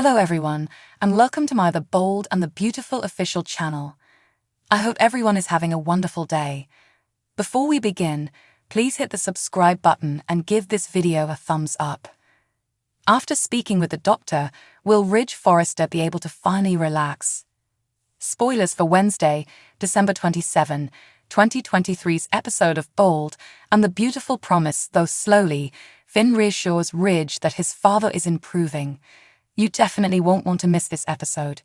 Hello everyone, and welcome to my The Bold and the Beautiful official channel. I hope everyone is having a wonderful day. Before we begin, please hit the subscribe button and give this video a thumbs up. After speaking with the doctor, will Ridge Forrester be able to finally relax? Spoilers for Wednesday, December 27, 2023's episode of Bold and the Beautiful promise, though slowly, Finn reassures Ridge that his father is improving. You definitely won't want to miss this episode.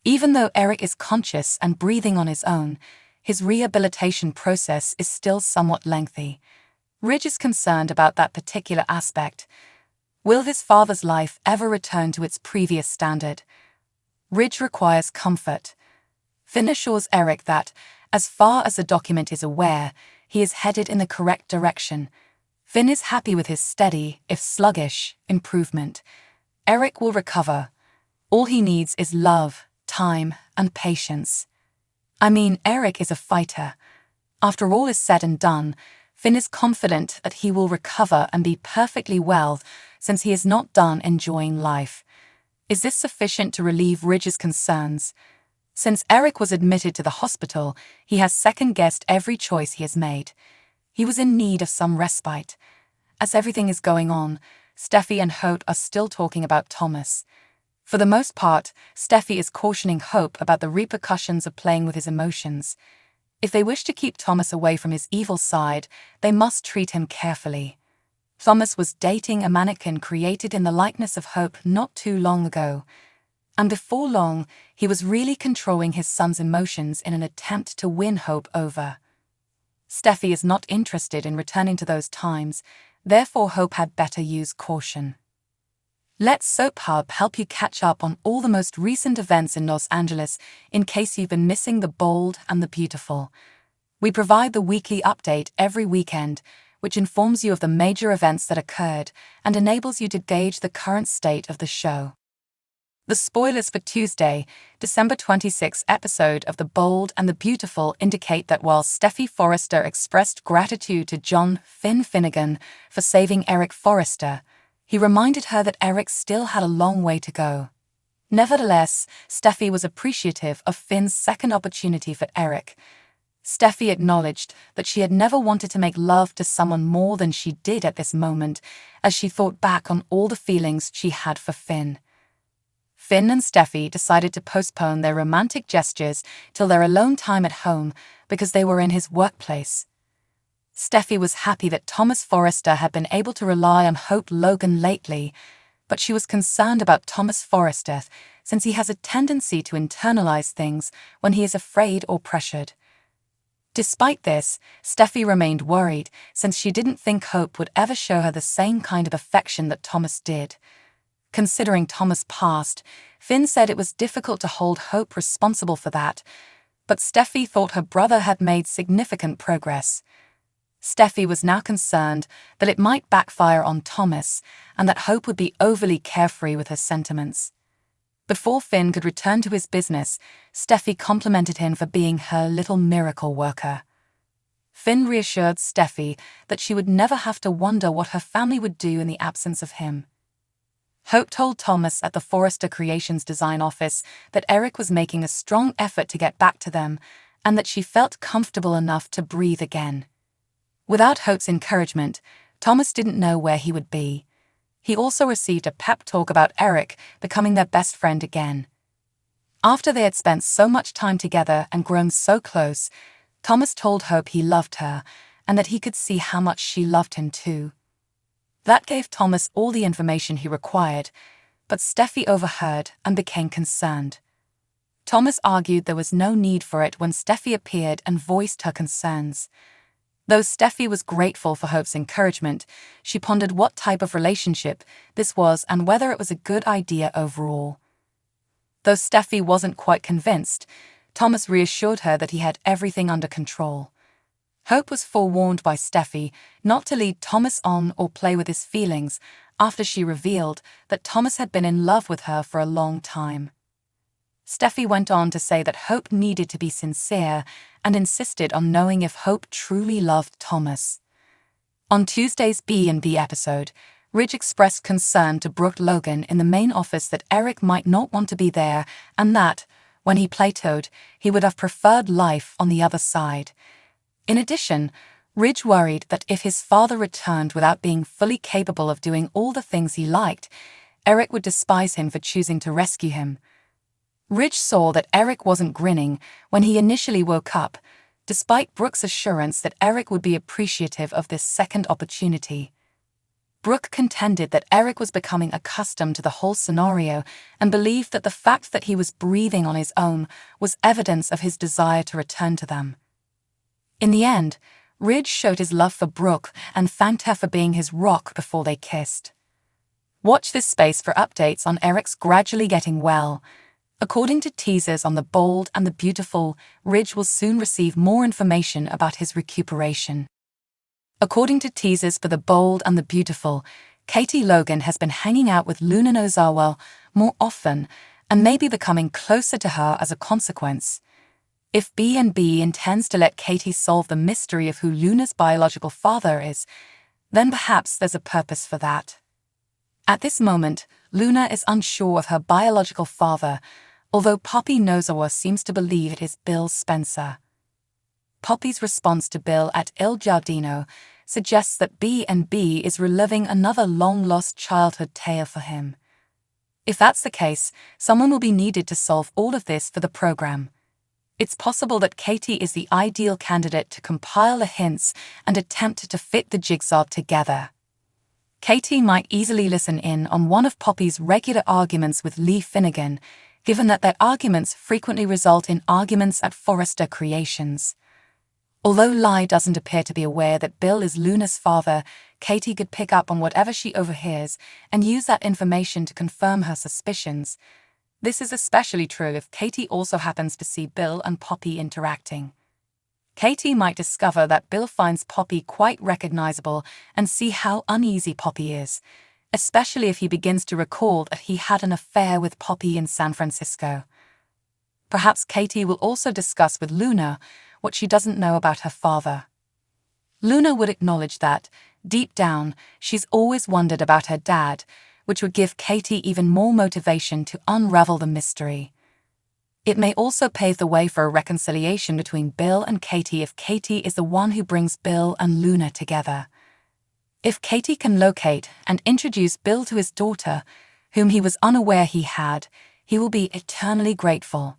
Even though Eric is conscious and breathing on his own, his rehabilitation process is still somewhat lengthy. Ridge is concerned about that particular aspect. Will his father's life ever return to its previous standard? Ridge requires comfort. Finn assures Eric that, as far as the document is aware, he is headed in the correct direction. Finn is happy with his steady, if sluggish, improvement. Eric will recover. All he needs is love, time, and patience. I mean, Eric is a fighter. After all is said and done, Finn is confident that he will recover and be perfectly well since he is not done enjoying life. Is this sufficient to relieve Ridge's concerns? Since Eric was admitted to the hospital, he has second-guessed every choice he has made. He was in need of some respite. As everything is going on, Steffi and Hope are still talking about Thomas. For the most part, Steffi is cautioning Hope about the repercussions of playing with his emotions. If they wish to keep Thomas away from his evil side, they must treat him carefully. Thomas was dating a mannequin created in the likeness of Hope not too long ago. And before long, he was really controlling his son's emotions in an attempt to win Hope over. Steffi is not interested in returning to those times. Therefore, Hope had better use caution. Let Soap Hub help you catch up on all the most recent events in Los Angeles in case you've been missing the bold and the beautiful. We provide the weekly update every weekend, which informs you of the major events that occurred and enables you to gauge the current state of the show. The spoilers for Tuesday, December 26 episode of The Bold and the Beautiful indicate that while Steffi Forrester expressed gratitude to John Finn Finnegan for saving Eric Forrester, he reminded her that Eric still had a long way to go. Nevertheless, Steffi was appreciative of Finn's second opportunity for Eric. Steffi acknowledged that she had never wanted to make love to someone more than she did at this moment, as she thought back on all the feelings she had for Finn. Finn and Steffi decided to postpone their romantic gestures till their alone time at home because they were in his workplace. Steffi was happy that Thomas Forrester had been able to rely on Hope Logan lately, but she was concerned about Thomas Forrester since he has a tendency to internalize things when he is afraid or pressured. Despite this, Steffi remained worried since she didn't think Hope would ever show her the same kind of affection that Thomas did. Considering Thomas' past, Finn said it was difficult to hold Hope responsible for that, but Steffi thought her brother had made significant progress. Steffi was now concerned that it might backfire on Thomas and that Hope would be overly carefree with her sentiments. Before Finn could return to his business, Steffi complimented him for being her little miracle worker. Finn reassured Steffi that she would never have to wonder what her family would do in the absence of him. Hope told Thomas at the Forrester Creations design office that Eric was making a strong effort to get back to them and that she felt comfortable enough to breathe again. Without Hope's encouragement, Thomas didn't know where he would be. He also received a pep talk about Eric becoming their best friend again. After they had spent so much time together and grown so close, Thomas told Hope he loved her and that he could see how much she loved him too. That gave Thomas all the information he required, but Steffi overheard and became concerned. Thomas argued there was no need for it when Steffi appeared and voiced her concerns. Though Steffi was grateful for Hope's encouragement, she pondered what type of relationship this was and whether it was a good idea overall. Though Steffi wasn't quite convinced, Thomas reassured her that he had everything under control. Hope was forewarned by Steffi not to lead Thomas on or play with his feelings after she revealed that Thomas had been in love with her for a long time. Steffi went on to say that Hope needed to be sincere and insisted on knowing if Hope truly loved Thomas. On Tuesday's B&B episode, Ridge expressed concern to Brooke Logan in the main office that Eric might not want to be there and that, when he plateaued, he would have preferred life on the other side. In addition, Ridge worried that if his father returned without being fully capable of doing all the things he liked, Eric would despise him for choosing to rescue him. Ridge saw that Eric wasn't grinning when he initially woke up, despite Brooke's assurance that Eric would be appreciative of this second opportunity. Brooke contended that Eric was becoming accustomed to the whole scenario and believed that the fact that he was breathing on his own was evidence of his desire to return to them. In the end, Ridge showed his love for Brooke and thanked her for being his rock before they kissed. Watch this space for updates on Eric's gradually getting well. According to teasers on The Bold and the Beautiful, Ridge will soon receive more information about his recuperation. According to teasers for The Bold and the Beautiful, Katie Logan has been hanging out with Luna Nozawa more often and may be becoming closer to her as a consequence. If B&B intends to let Katie solve the mystery of who Luna's biological father is, then perhaps there's a purpose for that. At this moment, Luna is unsure of her biological father, although Poppy Nozawa seems to believe it is Bill Spencer. Poppy's response to Bill at Il Giardino suggests that B&B is reliving another long-lost childhood tale for him. If that's the case, someone will be needed to solve all of this for the program. It's possible that Katie is the ideal candidate to compile the hints and attempt to fit the jigsaw together. Katie might easily listen in on one of Poppy's regular arguments with Lee Finnegan, given that their arguments frequently result in arguments at Forrester Creations. Although Lee doesn't appear to be aware that Bill is Luna's father, Katie could pick up on whatever she overhears and use that information to confirm her suspicions. This is especially true if Katie also happens to see Bill and Poppy interacting. Katie might discover that Bill finds Poppy quite recognizable and see how uneasy Poppy is, especially if he begins to recall that he had an affair with Poppy in San Francisco. Perhaps Katie will also discuss with Luna what she doesn't know about her father. Luna would acknowledge that, deep down, she's always wondered about her dad, which would give Katie even more motivation to unravel the mystery. It may also pave the way for a reconciliation between Bill and Katie if Katie is the one who brings Bill and Luna together. If Katie can locate and introduce Bill to his daughter, whom he was unaware he had, he will be eternally grateful.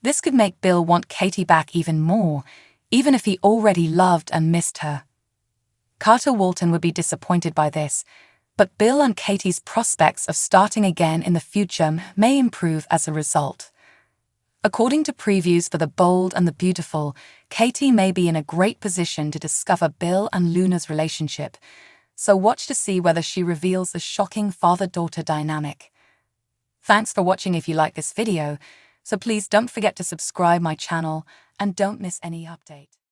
This could make Bill want Katie back even more, even if he already loved and missed her. Carter Walton would be disappointed by this, but Bill and Katie's prospects of starting again in the future may improve as a result. According to previews for The Bold and the Beautiful, Katie may be in a great position to discover Bill and Luna's relationship, so watch to see whether she reveals the shocking father-daughter dynamic. Thanks for watching. If you like this video, so please don't forget to subscribe my channel and don't miss any update.